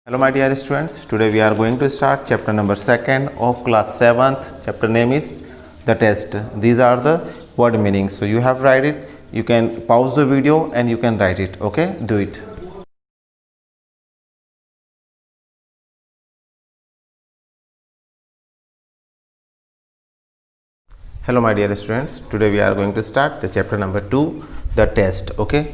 Hello my dear students, today we are going to start chapter number 2nd of class 7th. Chapter name is the test. These are the word meanings. So you have write it, you can pause the video and you can write it. Okay, do it. Hello my dear students, today we are going to start the chapter number 2, the test. Okay,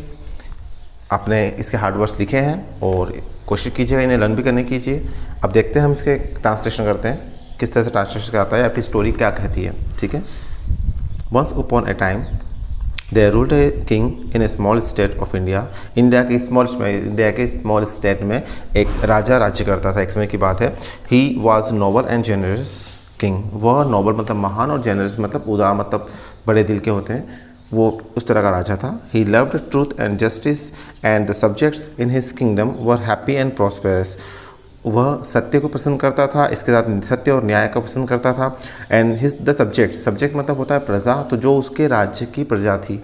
आपने इसके hard words लिखे हैं और कोशिश कीजिएगा इन्हें learn भी करने कीजिए। अब देखते हैं हम इसके ट्रांसलेशन करते हैं, किस तरह से ट्रांसलेशन आता है या फिर स्टोरी क्या कहती है। ठीक है। Once upon a time there ruled a king in a small state of India. India के स्मॉल स्टेट में एक राजा राज्य करता था। एक समय की बात है। He was noble and generous king. वह नोबल मतलब महान और जेनरस मतलब उदार मतलब बड़े दिल के होते हैं, वो उस तरह का राजा था। He loved truth and justice and the subjects in his kingdom were happy and prosperous. वह सत्य को पसंद करता था, इसके साथ सत्य और न्याय को पसंद करता था। एंड हिज द सब्जेक्ट मतलब होता है प्रजा, तो जो उसके राज्य की प्रजा थी,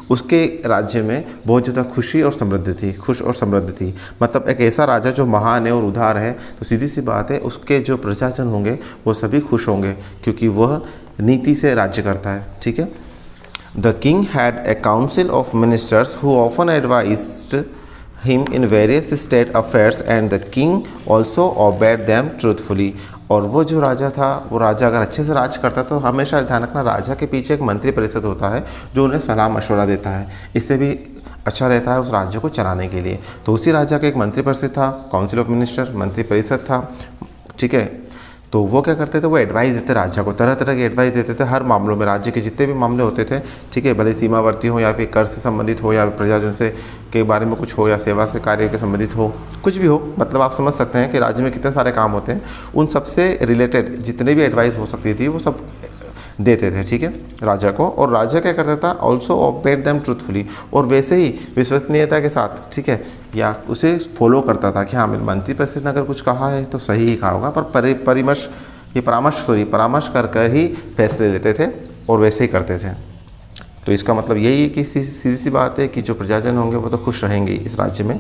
उसके राज्य में बहुत ज़्यादा खुश और समृद्ध थी। मतलब एक ऐसा राजा जो महान है और उदार है, तो सीधी सी बात है उसके जो प्रजाजन होंगे वो सभी खुश होंगे, क्योंकि वह नीति से राज्य करता है। ठीक है। The king had a council of ministers who often advised him in various state affairs and the king also obeyed them truthfully। और वो जो राजा था, वो राजा अगर अच्छे से राज करता तो हमेशा ध्यान रखना राजा के पीछे एक मंत्री परिषद होता है जो उन्हें सलाह मशवरा देता है। इससे भी अच्छा रहता है उस राज्य को चलाने के लिए। तो उसी राजा का एक मंत्री परिषद था, काउंसिल ऑफ मिनिस्टर, मंत्री परिषद था। ठीक है। तो वो क्या करते थे, वो एडवाइस देते राज्य को, तरह तरह की एडवाइस देते थे हर मामलों में। राज्य के जितने भी मामले होते थे, ठीक है, भले सीमावर्ती हो या फिर कर से संबंधित हो या प्रजाजन से के बारे में कुछ हो या सेवा से कार्य के संबंधित हो, कुछ भी हो, मतलब आप समझ सकते हैं कि राज्य में कितने सारे काम होते हैं। उन सबसे रिलेटेड जितने भी एडवाइस हो सकती थी वो सब देते थे। ठीक है, राजा को। और राजा क्या करता था, ऑल्सो ऑबेड देम ट्रूथफुली, और वैसे ही विश्वसनीयता के साथ, ठीक है, या उसे फॉलो करता था कि हाँ मेरे मंत्री परिषद ने अगर कुछ कहा है तो सही ही कहा होगा, पर परामर्श कर ही फैसले लेते थे और वैसे ही करते थे। तो इसका मतलब यही है कि सीधी सी बात है कि जो प्रजाजन होंगे वो तो खुश रहेंगे इस राज्य में।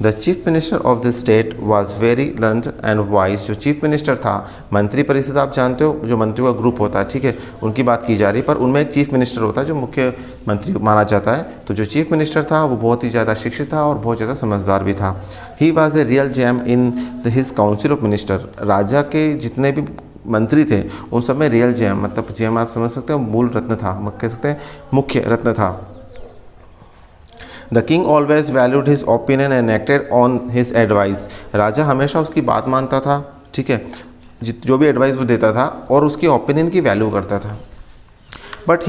The chief minister of the state was very learned and wise. जो चीफ मिनिस्टर था, मंत्री परिषद आप जानते हो जो मंत्रियों का ग्रुप होता है, ठीक है, उनकी बात की जा रही है, पर उनमें एक चीफ मिनिस्टर होता है जो मुख्य मंत्री माना जाता है। तो जो चीफ मिनिस्टर था वो बहुत ही ज़्यादा शिक्षित था और बहुत ज़्यादा समझदार भी था। He was a real gem in his council of minister. राजा के जितने भी मंत्री थे उन सब में रियल जेम मतलब जेम आप समझ सकते हो मूल रत्न था, कह सकते हैं मुख्य रत्न था। The king always valued his opinion and acted on his advice. राजा हमेशा उसकी बात मानता था, ठीक है, जो भी एडवाइस वो देता था, और उसकी ओपिनियन की वैल्यू करता था। But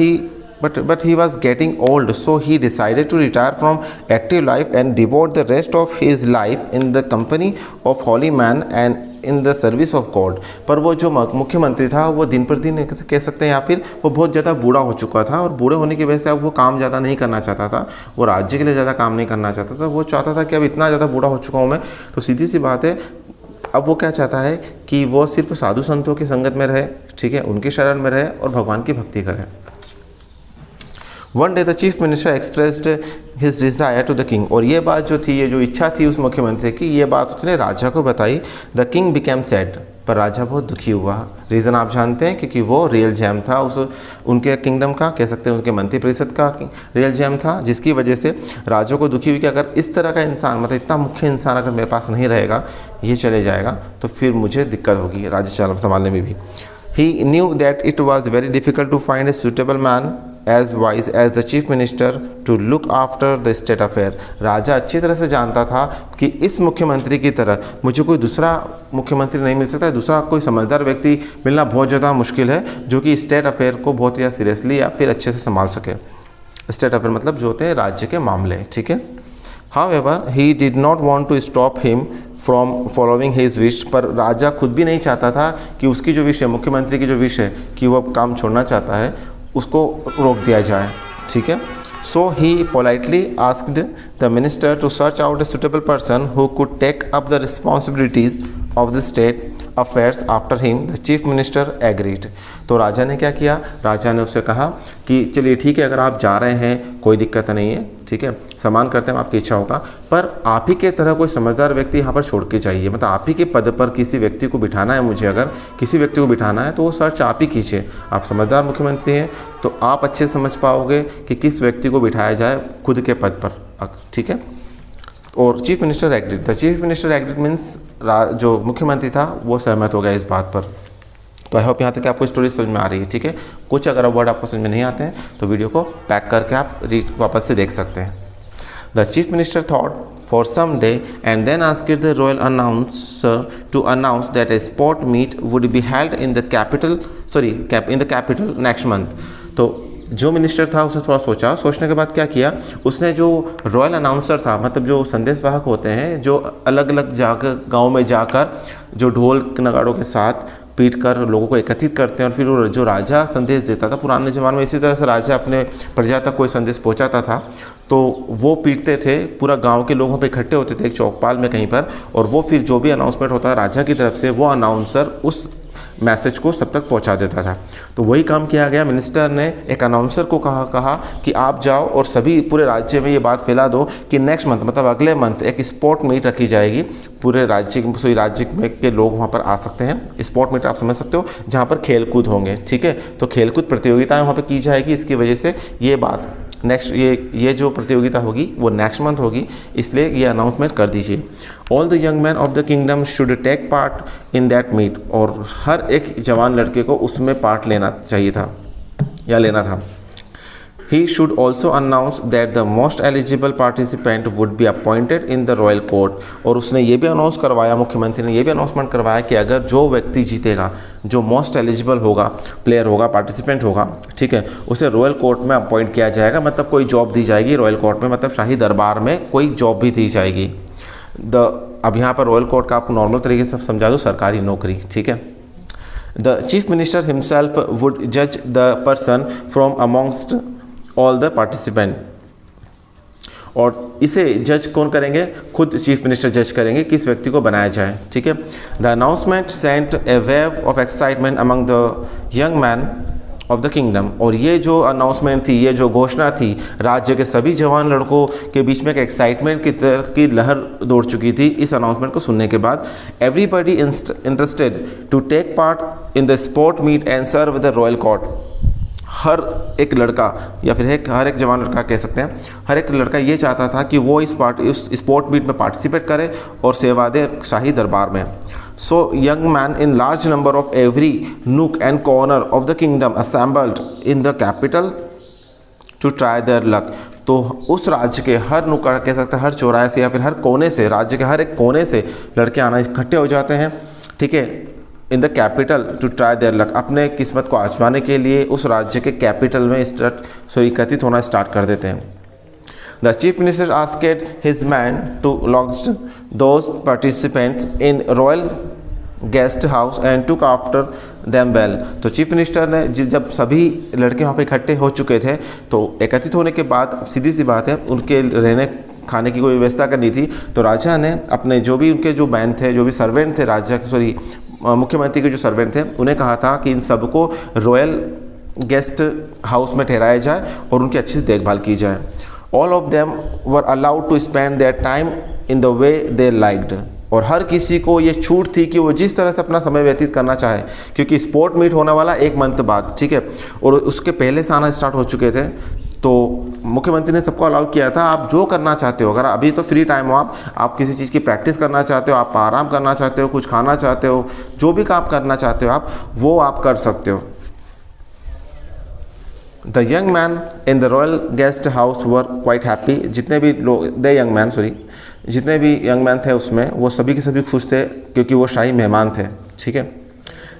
he was getting old, so he decided to retire from active life and devote the rest of his life in the company of holy man and in the service of God। पर वो जो मुख्यमंत्री था वो दिन पर दिन कह सकते हैं या फिर वो बहुत ज़्यादा बूढ़ा हो चुका था, और बूढ़े होने की वजह से अब वो काम ज़्यादा नहीं करना चाहता था, वो राज्य के लिए ज़्यादा काम नहीं करना चाहता था। वो चाहता था कि अब इतना ज़्यादा बूढ़ा हो चुका हूँ मैं, तो सीधी सी बात है अब वो क्या चाहता है कि वो सिर्फ साधु संतों की संगत में रहे, ठीक है, उनकी शरण में रहे और भगवान की भक्ति करे। One day the chief minister expressed his desire to the king. और ये बात जो थी, ये जो इच्छा थी उस मुख्यमंत्री की, ये बात उसने राजा को बताई। The king became sad. पर राजा बहुत दुखी हुआ। रीज़न आप जानते हैं, क्योंकि वो रियल जेम था उनके किंगडम का, कह सकते हैं उनके मंत्री परिषद का रियल जेम था, जिसकी वजह से राजा को दुखी हुई कि अगर इस तरह का इंसान, मतलब इतना मुख्य इंसान अगर मेरे पास नहीं रहेगा, ये चले जाएगा, तो फिर मुझे दिक्कत होगी राज्य संभालने में भी। He knew that it was very difficult to find a suitable man as wise as the chief minister to look after the state affair। राजा अच्छी तरह से जानता था कि इस मुख्यमंत्री की तरह मुझे कोई दूसरा मुख्यमंत्री नहीं मिल सकता है, दूसरा कोई समझदार व्यक्ति मिलना बहुत ज़्यादा मुश्किल है जो कि स्टेट अफेयर को बहुत ज़्यादा सीरियसली या फिर अच्छे से संभाल सके। स्टेट अफेयर मतलब जो होते हैं राज्य के मामले, ठीक है। However, he did not want to stop him from following his wish। पर राजा खुद भी नहीं चाहता था कि उसकी जो विश है, मुख्यमंत्री की जो विश है कि वो अब काम छोड़ना चाहता है, उसको रोक दिया जाए, ठीक है। So he politely asked the minister to search out a suitable person who could take up the responsibilities of the state affairs after him। The chief minister agreed। तो राजा ने क्या किया, राजा ने उससे कहा कि चलिए ठीक है, अगर आप जा रहे हैं कोई दिक्कत नहीं है, ठीक है, सम्मान करते हैं आपकी इच्छाओं का, पर आप ही के तरह कोई समझदार व्यक्ति यहाँ पर छोड़ के चाहिए। मतलब आप ही के पद पर किसी व्यक्ति को बिठाना है, मुझे अगर किसी व्यक्ति को बिठाना है तो वो सर्च आप ही कीजिए। आप समझदार मुख्यमंत्री हैं तो आप अच्छे समझ पाओगे कि किस व्यक्ति को बिठाया जाए खुद के पद पर, ठीक है। और chief minister agreed, the chief minister agreed means जो मुख्यमंत्री था वो सहमत हो गया इस बात पर। तो आई होप यहाँ तक आपको स्टोरी समझ में आ रही है, ठीक है। कुछ अगर वर्ड आपको समझ में नहीं आते हैं तो वीडियो को पैक करके आप वापस से देख सकते हैं। The chief minister thought for some day and then asked the royal announcer to announce that a sport meet would be held in the capital next month। तो जो मिनिस्टर था उसने थोड़ा सोचने के बाद क्या किया, उसने जो रॉयल अनाउंसर था, मतलब जो संदेशवाहक होते हैं जो अलग अलग जाकर गाँव में जाकर जो ढोल नगाड़ों के साथ पीट कर लोगों को एकत्रित करते हैं और फिर वो जो राजा संदेश देता था, पुराने ज़माने में इसी तरह से राजा अपने प्रजा तक कोई संदेश पहुंचाता था तो वो पीटते थे, पूरा गांव के लोगों पे इकट्ठे होते थे एक चौपाल में कहीं पर, और वो फिर जो भी अनाउंसमेंट होता है राजा की तरफ से वो अनाउंसर उस मैसेज को सब तक पहुंचा देता था। तो वही काम किया गया। मिनिस्टर ने एक अनाउंसर को कहा कि आप जाओ और सभी पूरे राज्य में ये बात फैला दो कि नेक्स्ट मंथ मतलब अगले मंथ एक स्पोर्ट मीट रखी जाएगी पूरे राज्य में के लोग वहाँ पर आ सकते हैं। स्पोर्ट मीट आप समझ सकते हो जहाँ पर खेल कूद होंगे, ठीक है। तो खेल कूद प्रतियोगिताएँ वहाँ पर की जाएगी। इसकी वजह से ये बात नेक्स्ट ये जो प्रतियोगिता होगी वो नेक्स्ट मंथ होगी, इसलिए ये अनाउंसमेंट कर दीजिए। All the young man of the kingdom should take part in that meet, और हर एक जवान लड़के को उसमें पार्ट लेना चाहिए था या लेना था। He should also announce that the most eligible participant would be appointed in the royal court। और उसने ये भी अनाउंस करवाया, मुख्यमंत्री ने ये भी अनाउंसमेंट करवाया कि अगर जो व्यक्ति जीतेगा, जो मोस्ट एलिजिबल होगा, प्लेयर होगा, पार्टिसिपेंट होगा, ठीक है, उसे रॉयल कोर्ट में अपॉइंट किया जाएगा। मतलब कोई जॉब दी जाएगी रॉयल कोर्ट में, मतलब शाही दरबार में कोई जॉब भी दी जाएगी। अब यहाँ पर रॉयल कोर्ट का आपको नॉर्मल तरीके से समझा दो, सरकारी नौकरी, ठीक है। The chief minister himself would जज the person from amongst all the participant, और इसे जज कौन करेंगे, खुद चीफ मिनिस्टर जज करेंगे किस व्यक्ति को बनाया जाए, ठीक है। The announcement sent a wave of excitement among the young man of the kingdom, और ये जो अनाउंसमेंट थी, ये जो घोषणा थी, राज्य के सभी जवान लड़कों के बीच में एक एक्साइटमेंट की लहर दौड़ चुकी थी इस अनाउंसमेंट को सुनने के बाद। Everybody interested to take part in the sport meet and serve the royal court. हर एक लड़का या फिर हर एक जवान लड़का कह सकते हैं, हर एक लड़का ये चाहता था कि वो इस स्पोर्ट मीट में पार्टिसिपेट करे और सेवा दे शाही दरबार में। So young man in large number of every nook and corner of the kingdom assembled in the capital to try their luck. तो उस राज्य के हर नुक्कड़ कह सकते हैं, हर चौराहे से या फिर हर कोने से, राज्य के हर एक कोने से लड़के आना इकट्ठे हो जाते हैं, ठीक है, in the capital to try their luck, अपने किस्मत को आजमाने के लिए उस राज्य के कैपिटल में एकत्रित होना स्टार्ट कर देते हैं। The chief minister asked his man to launch those participants in royal guest house and took after them well. तो चीफ मिनिस्टर ने जब सभी लड़के वहाँ पे इकट्ठे हो चुके थे तो एकत्रित होने के बाद सीधी सी बात है उनके रहने खाने की कोई व्यवस्था करनी थी। तो राजा ने अपने जो भी उनके जो मैन थे, जो भी सर्वेंट थे राजा मुख्यमंत्री के जो सर्वेंट थे, उन्हें कहा था कि इन सबको रॉयल गेस्ट हाउस में ठहराया जाए और उनकी अच्छी से देखभाल की जाए। All of them were allowed to spend their time in the way they liked, और हर किसी को ये छूट थी कि वो जिस तरह से अपना समय व्यतीत करना चाहे, क्योंकि स्पोर्ट मीट होने वाला एक मंथ बाद, ठीक है, और उसके पहले से आना स्टार्ट हो चुके थे। तो मुख्यमंत्री ने सबको अलाउ किया था, आप जो करना चाहते हो, अगर अभी तो फ्री टाइम हो, आप किसी चीज़ की प्रैक्टिस करना चाहते हो, आप आराम करना चाहते हो, कुछ खाना चाहते हो, जो भी काम करना चाहते हो आप, वो आप कर सकते हो। The young man in the royal guest house were quite happy, जितने भी यंग मैन थे उसमें, वो सभी के सभी खुश थे क्योंकि वो शाही मेहमान थे, ठीक है।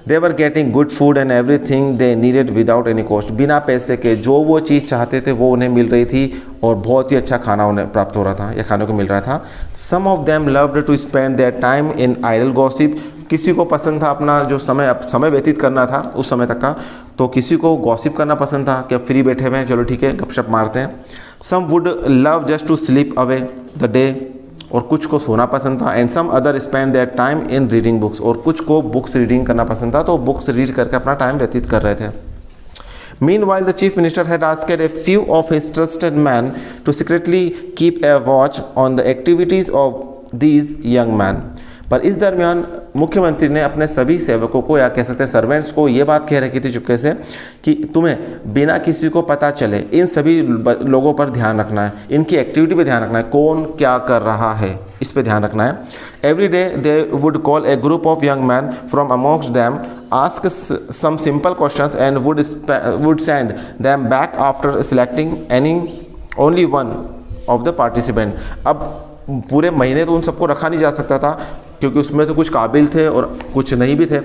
They were getting good food and everything they needed without any cost, बिना पैसे के जो वो चीज़ चाहते थे वो उन्हें मिल रही थी और बहुत ही अच्छा खाना उन्हें प्राप्त हो रहा था या खाने को मिल रहा था। Some of them loved to spend their time in idle gossip, किसी को पसंद था अपना जो समय व्यतीत करना था उस समय तक का, तो किसी को गॉसिप करना पसंद था कि अब फ्री बैठे हुए हैं, चलो ठीक है गपशप मारते हैं। Some would love just to sleep away the day, और कुछ को सोना पसंद था। And some other spend their time in reading books, और कुछ को बुक्स रीडिंग करना पसंद था, तो बुक्स रीड करके अपना टाइम व्यतीत कर रहे थे। Meanwhile, the chief minister had asked a few of his trusted men to secretly keep a watch on the activities of these young men. पर इस दरमियान मुख्यमंत्री ने अपने सभी सेवकों को या कह सकते हैं सर्वेंट्स को ये बात कह रखी थी चुपके से कि तुम्हें बिना किसी को पता चले इन सभी लोगों पर ध्यान रखना है, इनकी एक्टिविटी पे ध्यान रखना है, कौन क्या कर रहा है इस पे ध्यान रखना है. Every day they would call a group of young man from amongst them, ask some simple questions and would send them back after selecting any only one of the participant. अब पूरे महीने तो उन सबको रखा नहीं जा सकता था क्योंकि उसमें तो कुछ काबिल थे और कुछ नहीं भी थे.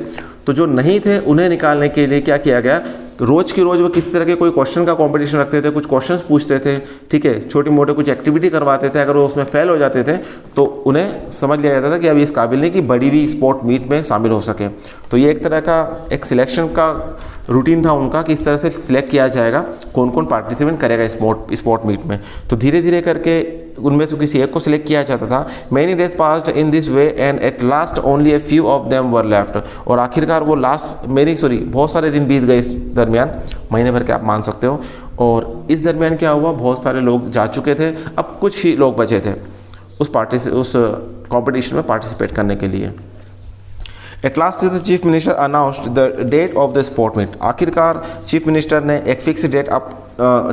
तो जो नहीं थे उन्हें निकालने के लिए क्या किया गया, रोज़ की रोज़ वो किसी तरह के कोई क्वेश्चन का कंपटीशन रखते थे, कुछ क्वेश्चंस पूछते थे, ठीक है, छोटी मोटे कुछ एक्टिविटी करवाते थे. अगर वो उसमें फेल हो जाते थे तो उन्हें समझ लिया जाता था कि अभी इस काबिल नहीं कि बड़ी भी स्पोर्ट मीट में शामिल हो सके. तो ये एक तरह का एक सिलेक्शन का रूटीन था उनका कि इस तरह से सिलेक्ट किया जाएगा कौन कौन पार्टिसिपेंट करेगा स्पोर्ट मीट में. तो धीरे धीरे करके उनमें से किसी एक को सिलेक्ट किया जाता था. Many days passed in this way and at last only a few of them were left. और आखिरकार वो बहुत सारे दिन बीत गए इस दरमियान, महीने भर के आप मान सकते हो. और इस दरमियान क्या हुआ, बहुत सारे लोग जा चुके थे, अब कुछ ही लोग बचे थे उस कॉम्पिटिशन में पार्टिसिपेट करने के लिए. At last the chief minister announced the date of the sport meet. आखिरकार चीफ मिनिस्टर ने एक फिक्स डेट अब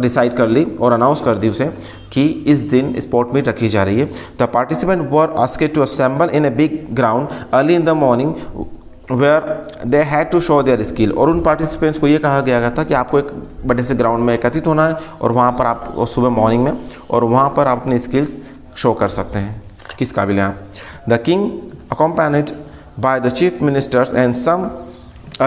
डिसाइड कर ली और अनाउंस कर दी उसे कि इस दिन स्पोर्ट मीट रखी जा रही है. The participant were asked to assemble in a big ground early in the morning where they had to show their skill. और उन पार्टिसिपेंट्स को ये कहा गया था कि आपको एक बड़े से ग्राउंड में एकत्रित होना है और वहाँ पर आप सुबह मॉर्निंग में और वहाँ पर आप अपनी स्किल्स शो कर सकते हैं किस काबिल हैं आप. The king accompanied by the chief ministers and some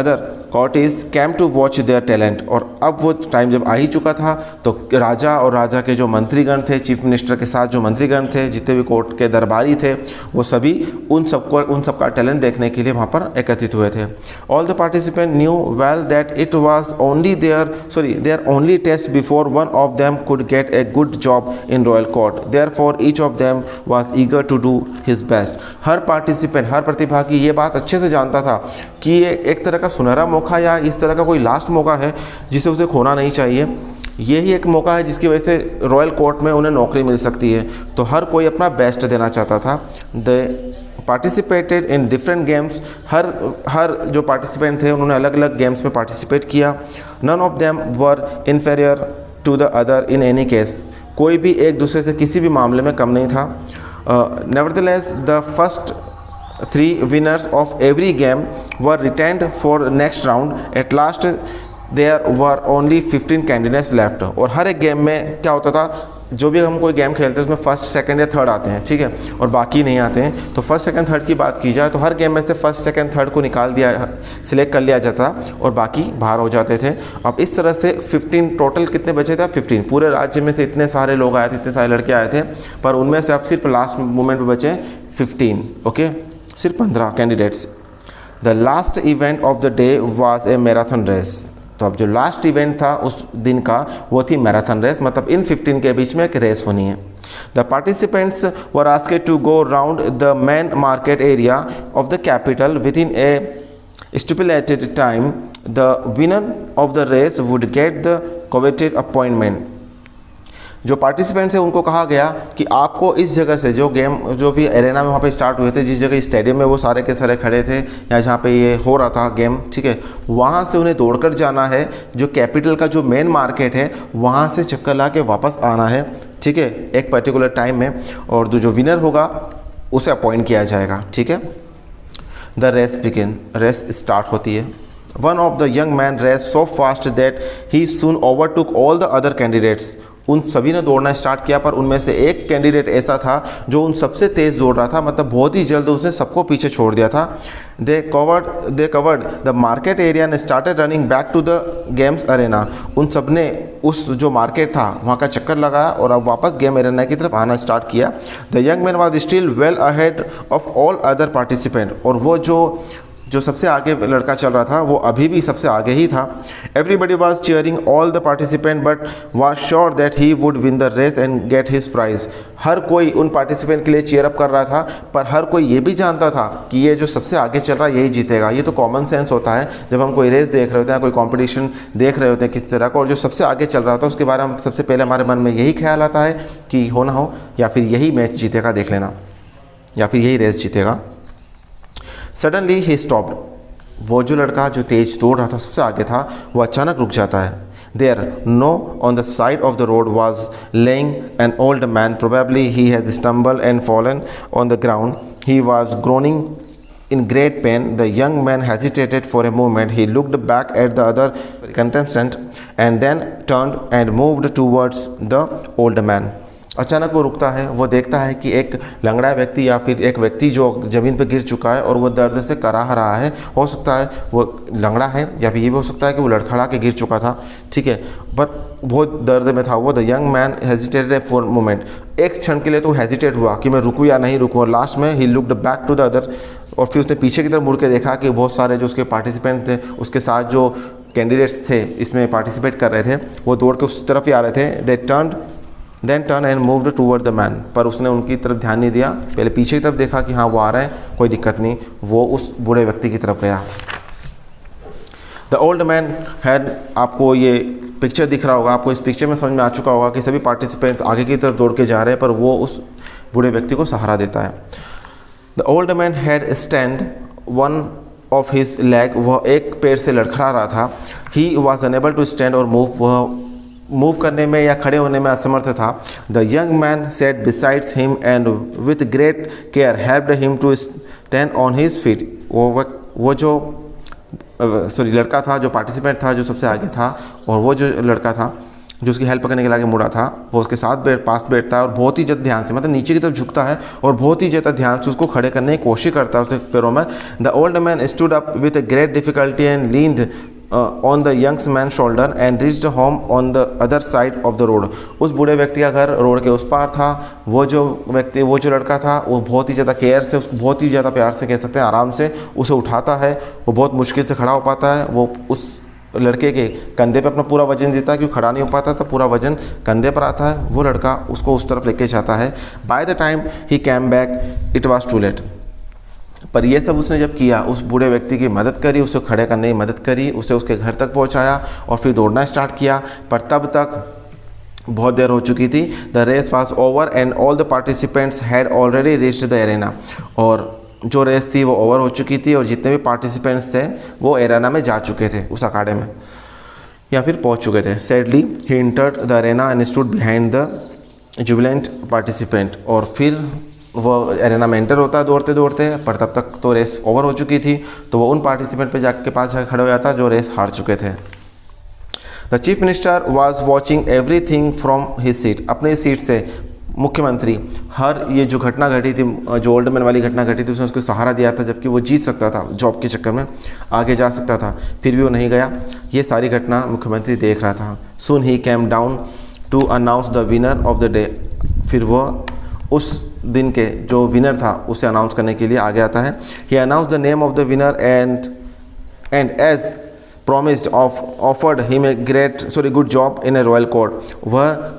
other courtiers came to watch their talent. और अब वो टाइम जब आ ही चुका था तो राजा और राजा के जो मंत्रीगण थे, चीफ मिनिस्टर के साथ जो मंत्रीगण थे, जितने भी कोर्ट के दरबारी थे, वो सभी उन सबका टैलेंट देखने के लिए वहाँ पर एकत्रित हुए थे. All the participant knew well that it was only their only test before one of them could get a good job in royal court. Therefore each of them was eager to do his best. हर participant, हर प्रतिभागी ये बात अच्छे से जानता था कि ये एक तरह का सुनहरा मौका या इस तरह का कोई लास्ट मौका है जिसे उसे खोना नहीं चाहिए. यही एक मौका है जिसकी वजह से रॉयल कोर्ट में उन्हें नौकरी मिल सकती है. तो हर कोई अपना बेस्ट देना चाहता था. They participated in different games. हर जो पार्टिसिपेंट थे उन्होंने अलग अलग गेम्स में पार्टिसिपेट किया. None of them were inferior to the other in any case. कोई भी एक दूसरे से किसी भी मामले में कम नहीं था. Nevertheless the first 3 winners of every game were retained for next round. At last there were only 15 candidates left. और हर एक गेम में क्या होता था, जो भी हम कोई गेम खेलते हैं उसमें फर्स्ट सेकंड या थर्ड आते हैं, ठीक है, और बाकी नहीं आते हैं. तो फर्स्ट सेकंड थर्ड की बात की जाए तो हर गेम में से फर्स्ट सेकंड थर्ड को सिलेक्ट कर लिया जाता और बाकी बाहर हो जाते थे. अब इस तरह से 15 टोटल कितने बचे थे, 15. पूरे राज्य में से इतने सारे लोग आए थे, इतने सारे लड़के आए थे, पर उनमें से अब सिर्फ लास्ट मोमेंट में बचे 15. ओके, सिर्फ 15 candidates. The last event of the day was a marathon race. तो अब जो लास्ट इवेंट था उस दिन का वो थी मैराथन रेस, मतलब इन 15 के बीच में एक रेस होनी है. The participants were asked to go round the main market area of the capital within a stipulated time. The winner of the race would get the coveted appointment. जो participants हैं उनको कहा गया कि आपको इस जगह से जो भी एरेना में वहाँ पे स्टार्ट हुए थे, जिस जगह स्टेडियम में वो सारे के सारे खड़े थे या जहाँ पे ये हो रहा था गेम, ठीक है, वहाँ से उन्हें दौड़कर जाना है. जो कैपिटल का जो मेन मार्केट है वहाँ से चक्कर ला के वापस आना है, ठीक है, एक पर्टिकुलर टाइम में. और जो विनर होगा उसे अपॉइंट किया जाएगा, ठीक है. The race begin. Race start होती है. One of the young man race so fast that he soon overtook all the other candidates. उन सभी ने दौड़ना स्टार्ट किया, पर उनमें से एक कैंडिडेट ऐसा था जो उन सबसे तेज़ दौड़ रहा था, मतलब बहुत ही जल्द उसने सबको पीछे छोड़ दिया था. They covered the market area and started running back to the games arena. उन सब ने उस जो मार्केट था वहाँ का चक्कर लगाया और अब वापस गेम अरेना की तरफ आना स्टार्ट किया. The young man was still well ahead of all other participant. और वो जो सबसे आगे लड़का चल रहा था वो अभी भी सबसे आगे ही था। Everybody was cheering all the participant but was sure that he would win the race and get his prize. हर कोई उन पार्टिसिपेंट के लिए चीयर अप कर रहा था, पर हर कोई ये भी जानता था कि ये जो सबसे आगे चल रहा है यही जीतेगा। ये तो कॉमन सेंस होता है जब हम कोई रेस देख रहे होते हैं, कोई कॉम्पिटिशन देख रहे होते हैं किस तरह का, और जो सबसे आगे चल रहा होता है उसके बारे में सबसे पहले हमारे मन में यही ख्याल आता है कि हो ना हो, या फिर यही मैच जीतेगा, देख लेना, या फिर यही रेस जीतेगा। Suddenly he stopped. वो जो लड़का जो तेज दौड़ रहा था, सबसे आगे था, वो अचानक रुक जाता है। There no on the side of the road was laying an old man, probably he had stumbled and fallen on the ground. He was groaning in great pain. The young man hesitated for a moment. He looked back at the other contestant and then turned and moved towards the old man. अचानक वो रुकता है, वो देखता है कि एक लंगड़ा व्यक्ति या फिर एक व्यक्ति जो ज़मीन पर गिर चुका है और वो दर्द से कराह रहा है। हो सकता है वो लंगड़ा है या फिर ये भी हो सकता है कि वो लड़खड़ा के गिर चुका था, ठीक है, पर बहुत दर्द में था वो। The young man hesitated for moment. एक क्षण के लिए तो हेजिटेट हुआ कि मैं रुकूँ या नहीं रुकूँ, और लास्ट में he looked back to the other, और फिर उसने पीछे की तरफ मुड़ के देखा कि बहुत सारे जो उसके पार्टिसिपेंट थे, उसके साथ जो कैंडिडेट्स थे इसमें पार्टिसिपेट कर रहे थे, वो दौड़ के उस तरफ ही आ रहे थे। They then turn and moved toward the man. पर उसने उनकी तरफ ध्यान नहीं दिया, पहले पीछे की तरफ देखा कि हाँ वो आ रहे हैं, कोई दिक्कत नहीं, वो उस बूढ़े व्यक्ति की तरफ गया। द ओल्ड मैन हैड, आपको ये पिक्चर दिख रहा होगा, आपको इस पिक्चर में समझ में आ चुका होगा कि सभी पार्टिसिपेंट्स आगे की तरफ दौड़ के जा रहे हैं, पर वो उस बूढ़े व्यक्ति को सहारा देता है। The old man had stand one of his leg. वह एक पैर से लड़खड़ा रहा था। He was unable to stand और मूव। वह मूव करने में या खड़े होने में असमर्थ था। The young man set besides him and with great care helped him to stand on his feet. वो जो लड़का था, जो पार्टिसिपेंट था, जो सबसे आगे था, और वो जो लड़का था जो उसकी हेल्प करने के लिए आगे मुड़ा था, वो उसके साथ पास बैठता है और बहुत ही ज़्यादा ध्यान से, मतलब नीचे की तरफ झुकता है और बहुत ही ज़्यादा ध्यान से उसको खड़े करने की कोशिश करता है उसके पैरों में। The old man stood up with great difficulty and leaned on the young's man shoulder and reached home on the other side of the road. उस बूढ़े व्यक्ति का घर रोड के उस पार था। वो जो लड़का था वो बहुत ही ज़्यादा केयर से, उसको बहुत ही ज़्यादा प्यार से कह सकते हैं, आराम से उसे उठाता है। वो बहुत मुश्किल से खड़ा हो पाता है। वो उस लड़के के कंधे पे अपना पूरा वजन देता है, क्योंकि खड़ा नहीं हो पाता तो पूरा वजन कंधे पर आता है। वो लड़का उसको उस तरफ लेके जाता है। By the time he came back it was too late. पर यह सब उसने जब किया, उस बूढ़े व्यक्ति की मदद करी, उसे खड़े करने की मदद करी, उसे उसके घर तक पहुंचाया और फिर दौड़ना स्टार्ट किया, पर तब तक बहुत देर हो चुकी थी। The race was over and all the participants had already reached the arena. और जो रेस थी वो ओवर हो चुकी थी और जितने भी पार्टिसिपेंट्स थे वो एरेना में जा चुके थे, उस अखाड़े में या फिर पहुंच चुके थे। Sadly he entered the arena and stood behind the Jubilant participant. और फिर वो एरेना में एंटर होता है दौड़ते दौड़ते, पर तब तक तो रेस ओवर हो चुकी थी, तो वो उन पार्टिसिपेंट के पास जाकर खड़े हो जाता जो रेस हार चुके थे। The chief minister was watching everything from his seat. अपनी सीट से मुख्यमंत्री हर ये जो घटना घटी थी, जो ओल्ड मैन वाली घटना घटी थी, उसने उसको सहारा दिया था, जबकि वो जीत सकता था, जॉब के चक्कर में आगे जा सकता था, फिर भी वो नहीं गया। ये सारी घटना मुख्यमंत्री देख रहा था। Soon he came down to announce the winner of the day. फिर वो उस दिन के जो विनर था उसे अनाउंस करने के लिए आगे आता है। He announce the name of the winner and as promised offered him a good job in a royal court. वह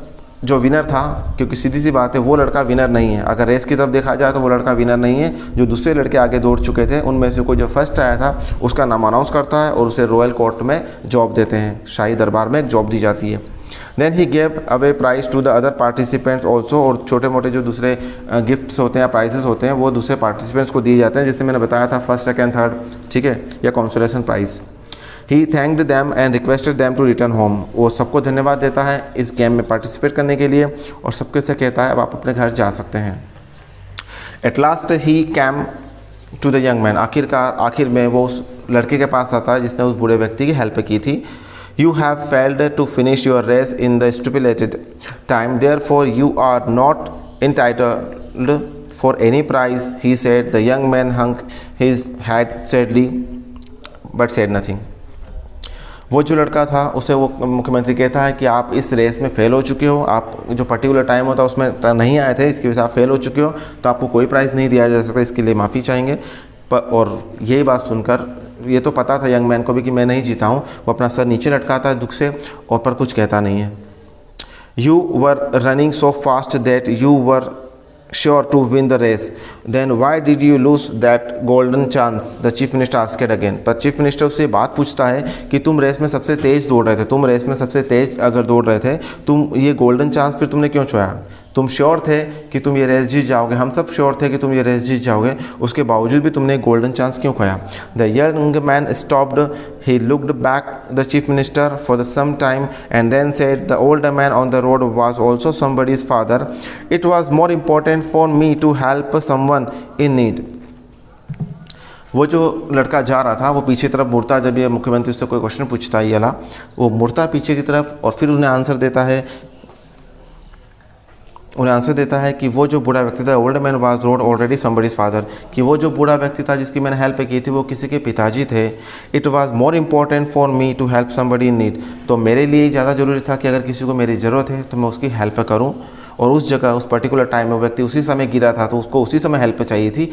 जो विनर था, क्योंकि सीधी सी बात है वो लड़का विनर नहीं है, अगर रेस की तरफ देखा जाए तो वो लड़का विनर नहीं है। जो दूसरे लड़के आगे दौड़ चुके थे उनमें से कोई जो फर्स्ट आया था उसका नाम अनाउंस करता है और उसे रॉयल कोर्ट में जॉब देते हैं, शाही दरबार में एक जॉब दी जाती है। Then he gave away prize to the other participants also. और छोटे मोटे जो दूसरे गिफ्ट्स होते हैं या प्राइजेस होते हैं वो दूसरे पार्टिसिपेंट्स को दिए जाते हैं, जैसे मैंने बताया था फर्स्ट सेकेंड थर्ड, ठीक है, या consolation prize. He thanked them and requested them to return home. वो सबको धन्यवाद देता है इस गेम में पार्टिसिपेट करने के लिए और सबके से कहता है अब आप अपने घर जा सकते हैं। At last he came to the young man. आखिर में वो उस लड़के के पास आता है जिसने उस बूढ़े व्यक्ति की हेल्प की थी। You have failed to finish your race in the stipulated time, therefore you are not entitled for any prize, he said. The young man hung his head sadly but said nothing. वो जो लड़का था उसे वो मुख्यमंत्री कहता है कि आप इस रेस में फेल हो चुके हो, आप जो पर्टिकुलर टाइम होता है उसमें नहीं आए थे, इसकी वजह से आप फेल हो चुके हो, तो आपको कोई प्राइज़ नहीं दिया जा सकता, इसके लिए माफ़ी चाहेंगे। और यही बात सुनकर ये तो पता था यंग मैन को भी कि मैं नहीं जीता हूँ, वो अपना सर नीचे लटकाता है दुख से और पर कुछ कहता नहीं है। You were running so fast that you were sure to win the race, then why did you lose that golden chance, the chief minister asked again. पर चीफ मिनिस्टर उससे बात पूछता है कि तुम रेस में सबसे तेज़ दौड़ रहे थे, तुम रेस में सबसे तेज़ अगर दौड़ रहे थे, तुम ये गोल्डन चांस फिर तुमने क्यों छोड़ा? तुम श्योर थे कि तुम ये रेस जीत जाओगे, हम सब श्योर थे कि तुम ये रेस जीत जाओगे, उसके बावजूद भी तुमने गोल्डन चांस क्यों खोया? The young man stopped, he looked back the chief minister for some time and then said, the older man on the road was also somebody's father. It was more important for me to help someone in need. वो जो लड़का जा रहा था वो पीछे तरफ मुड़ता, जब ये मुख्यमंत्री से कोई क्वेश्चन पूछता है ये वाला, वो मुड़ता पीछे की तरफ और फिर उन्हें आंसर देता है कि वो जो बूढ़ा व्यक्ति था, old man was road already somebody's father, कि वो जो बूढ़ा व्यक्ति था जिसकी मैंने हेल्प की थी वो किसी के पिताजी थे। It was more important for me to help somebody in need, तो मेरे लिए ज़्यादा ज़रूरी था कि अगर किसी को मेरी ज़रूरत है तो मैं उसकी हेल्प करूँ, और उस जगह उस पर्टिकुलर टाइम में व्यक्ति उसी समय गिरा था तो उसको उसी समय हेल्प चाहिए थी।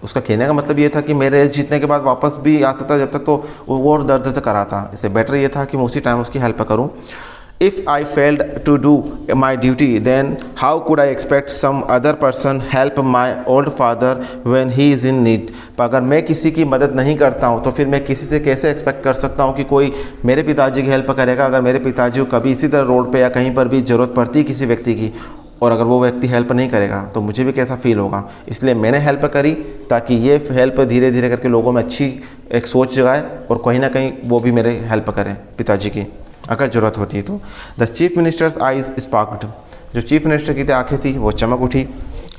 उसका कहने का मतलब ये था कि मेरे रेस जीतने के बाद वापस भी आ सकता, जब तक तो वो और दर्द से करा था, इससे बेटर ये था कि मैं उसी टाइम उसकी हेल्प करूँ। If I failed to do my duty, then how could I expect some other person help my old father when he is in need? पर अगर मैं किसी की मदद नहीं करता हूँ तो फिर मैं किसी से कैसे एक्सपेक्ट कर सकता हूँ कि कोई मेरे पिताजी की हेल्प करेगा? अगर मेरे पिताजी को कभी इसी तरह रोड पे या कहीं पर भी ज़रूरत पड़ती है किसी व्यक्ति की, और अगर वो व्यक्ति हेल्प नहीं करेगा तो मुझे भी कैसा फील होगा। इसलिए मैंने हेल्प करी ताकि ये हेल्प धीरे धीरे करके लोगों में अच्छी एक सोच जगाए और कहीं ना कहीं वो भी मेरे हेल्प करें पिताजी की अगर ज़रूरत होती है तो। The chief minister's eyes sparked, जो चीफ मिनिस्टर की आंखें थी वो चमक उठी।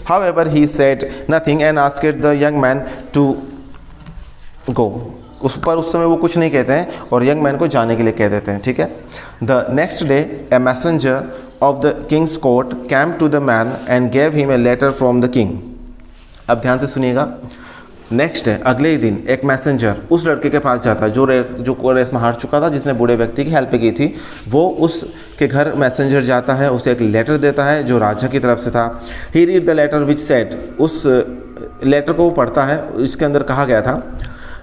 However he said nothing and asked the young man to go, उस समय वो कुछ नहीं कहते हैं और यंग मैन को जाने के लिए कह देते हैं, ठीक है। The next day a messenger of the king's court came to the man and gave him a letter from the king. अब ध्यान से सुनिएगा, नेक्स्ट है अगले ही दिन एक मैसेंजर उस लड़के के पास जाता है जो रेस में हार चुका था, जिसने बूढ़े व्यक्ति की हेल्प की थी। वो उसके घर मैसेंजर जाता है, उसे एक लेटर देता है जो राजा की तरफ से था। He read the letter which said, उस लेटर को वो पढ़ता है, इसके अंदर कहा गया था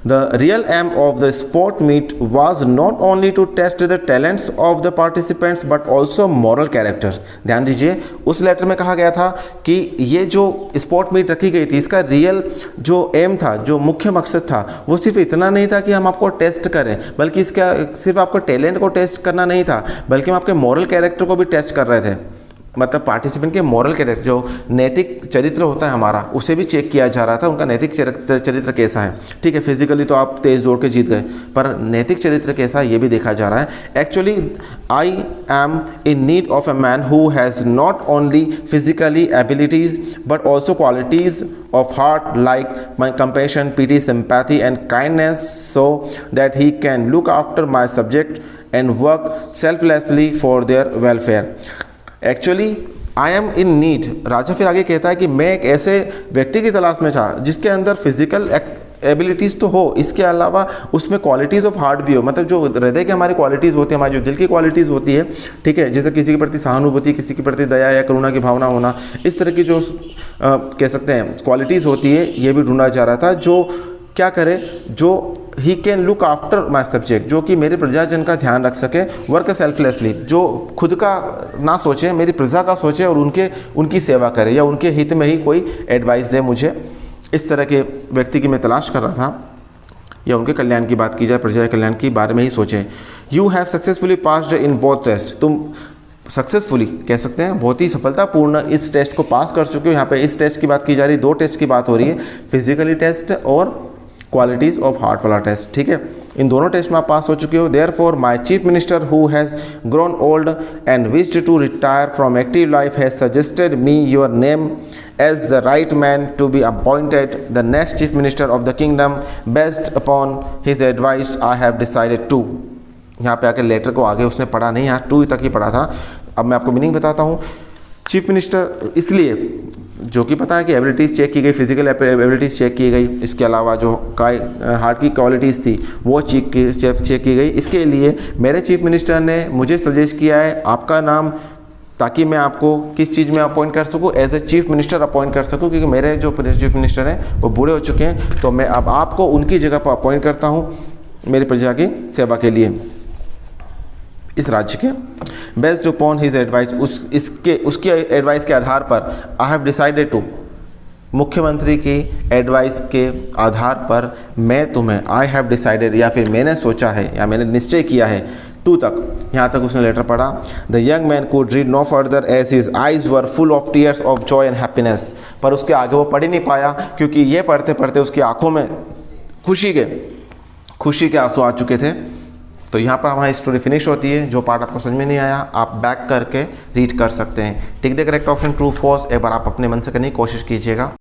The real aim of the sport meet was not only to test the talents of the participants but also moral character। ध्यान दीजिए, उस लेटर में कहा गया था कि ये जो स्पोर्ट मीट रखी गई थी इसका रियल जो एम था, जो मुख्य मकसद था, वो सिर्फ इतना नहीं था कि हम आपको टेस्ट करें, बल्कि इसका सिर्फ आपको टैलेंट को टेस्ट करना नहीं था, बल्कि हम आपके मॉरल कैरेक्टर को भी टेस्ट कर रहे थे। मतलब पार्टिसिपेंट के मॉरल कैरेक्टर, जो नैतिक चरित्र होता है हमारा, उसे भी चेक किया जा रहा था, उनका नैतिक चरित्र कैसा है। ठीक है, फिजिकली तो आप तेज़ दौड़ के जीत गए, पर नैतिक चरित्र कैसा है ये भी देखा जा रहा है। Actually I am in need of a man who has not only physically abilities but also qualities of heart like my compassion, pity, sympathy and kindness, so that he can look after my subject and work selflessly for their welfare। Actually I am in need, राजा फिर आगे कहता है कि मैं एक ऐसे व्यक्ति की तलाश में था जिसके अंदर फिजिकल एबिलिटीज़ तो हो, इसके अलावा उसमें क्वालिटीज़ ऑफ हार्ट भी हो। मतलब जो हृदय की हमारी क्वालिटीज़ होती है, हमारी जो दिल की क्वालिटीज़ होती है, ठीक है, जैसे किसी के प्रति सहानुभूति, किसी के प्रति दया या करुणा की भावना होना, इस तरह की जो कह सकते हैं क्वालिटीज़ होती है, ये भी ढूंढा जा रहा था। जो क्या करे, जो he can look after my subject, जो कि मेरे प्रजाजन का ध्यान रख सके, वर्क सेल्फलेसली, जो खुद का ना सोचे, मेरी प्रजा का सोचे और उनकी सेवा करे या उनके हित में ही कोई एडवाइस दे मुझे। इस तरह के व्यक्ति की मैं तलाश कर रहा था, या उनके कल्याण की बात की जाए, प्रजा के कल्याण के बारे में ही सोचें। You have successfully passed in both test, तुम सक्सेसफुली कह सकते हैं बहुत ही सफलतापूर्ण इस टेस्ट को पास कर चुके हो। यहाँ पे इस टेस्ट की बात की जा रही है, दो टेस्ट की बात हो रही है, फिजिकली टेस्ट और क्वालिटीज़ ऑफ हार्ट वाला टेस्ट, ठीक है। इन दोनों टेस्ट में आप पास हो चुके हो। Therefore my chief minister who has grown old and wished to retire from active life has suggested me your name as the right man to be appointed the next chief minister of the kingdom based upon his advice I have decided to। यहाँ पे आके letter को आगे उसने पढ़ा नहीं, यहाँ 2 तक ही पढ़ा था। अब मैं आपको मीनिंग बताता हूँ। चीफ मिनिस्टर इसलिए, जो कि पता है कि एबिलिटीज़ चेक की गई, फिजिकल एबिलिटीज़ चेक की गई, इसके अलावा जो हार्ट की क्वालिटीज़ थी वो चेक की गई। इसके लिए मेरे चीफ मिनिस्टर ने मुझे सजेस्ट किया है आपका नाम ताकि मैं आपको किस चीज़ में अपॉइंट कर सकूँ, as a chief minister appoint कर सकूँ, क्योंकि मेरे जो चीफ मिनिस्टर हैं वो बूढ़े हो चुके हैं, तो मैं अब आपको उनकी जगह पर अपॉइंट करता हूँ मेरी प्रजा की सेवा के लिए इस राज्य के। बेस्ड अपॉन हिज एडवाइस, उसकी एडवाइस के आधार पर आई हैव डिसाइडेड टू, मुख्यमंत्री की एडवाइस के आधार पर मैं तुम्हें, आई हैव डिसाइडेड या फिर मैंने सोचा है या मैंने निश्चय किया है, टू तक, यहाँ तक उसने लेटर पढ़ा। The young man could read no further as his eyes were full of tears of joy and happiness, पर उसके आगे वो पढ़ ही नहीं पाया, क्योंकि ये पढ़ते पढ़ते उसकी आंखों में खुशी के आंसू आ चुके थे। तो यहाँ पर हमारी स्टोरी फिनिश होती है। जो पार्ट आपको समझ में नहीं आया आप बैक करके रीड कर सकते हैं। Tick the correct option true false एक बार आप अपने मन से करने की कोशिश कीजिएगा।